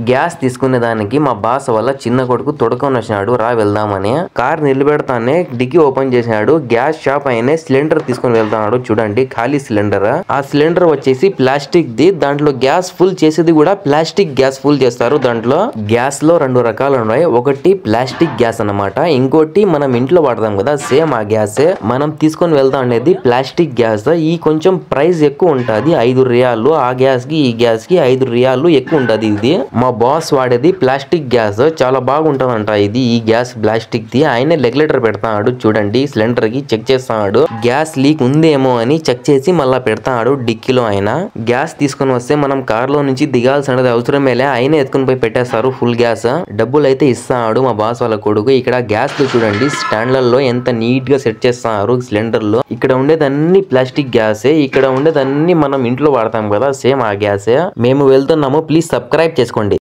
Gas తీసుకునే దానికి మా బాస్ వల్ల చిన్న కొడుకు తొడుకొని వచ్చినాడు రా వెళ్దామని. కార్ నిలబెడతానే డిక్కీ ఓపెన్ చేసినాడు. గ్యాస్ షాప్ అయినే సిలిండర్ తీసుకుని వెళ్తున్నాడు. చూడండి ఖాళీ సిలిండర్. ఆ సిలిండర్ వచ్చేసి ప్లాస్టిక్ ది. దాంట్లో గ్యాస్ ఫుల్ చేసేది కూడా ప్లాస్టిక్ గ్యాస్ ఫుల్ చేస్తారు. దాంట్లో గ్యాస్ లో 2 రకాలు ఉన్నాయి. ఒకటి ప్లాస్టిక్ గ్యాస్ అన్నమాట, ఇంకోటి మనం ఇంట్లో వాడదాం కదా సేమ్ ఆ గ్యాస్. మనం తీసుకొని వెళ్తాం అనేది ప్లాస్టిక్ గ్యాస్. ఈ కొంచెం ప్రైస్ ఎక్కువ ఉంటది, 5 రియాలు. ఆ గ్యాస్ కి ఈ గ్యాస్ కి 5 రియాలు ఎక్కువ ఉంటది. ఇది మా బాస్ వాడేది ప్లాస్టిక్ గ్యాస్, చాలా బాగుంటదంట ఇది. ఈ గ్యాస్ ప్లాస్టిక్ ది. ఆయన రెగ్యులేటర్ పెడతాడు. చూడండి సిలిండర్ కి చెక్ చేస్తాడు. గ్యాస్ లీక్ ఉందేమో అని చెక్ చేసి మళ్ళా పెడతాడు డిక్కీలో. ఆయన గ్యాస్ తీసుకొని వస్తే మనం కార్ లో నుంచి దిగాల్సినది అవసరమేలే, ఆయన ఎత్తుకుని పోయి పెట్టేస్తారు ఫుల్ గ్యాస్. డబ్బులు అయితే ఇస్తాడు మా బాస్ వాళ్ళ కొడుకు. ఇక్కడ గ్యాస్ లో చూడండి స్టాండ్లలో ఎంత నీట్ గా సెట్ చేస్తున్నారు సిలిండర్ లో. ఇక్కడ ఉండేదన్ని ప్లాస్టిక్ గ్యాసే, ఇక్కడ ఉండేదన్ని మనం ఇంట్లో వాడతాం కదా సేమ్ ఆ గ్యాసే. మేము వెళ్తున్నాము, ప్లీజ్ సబ్స్క్రైబ్ చేసుకోండి.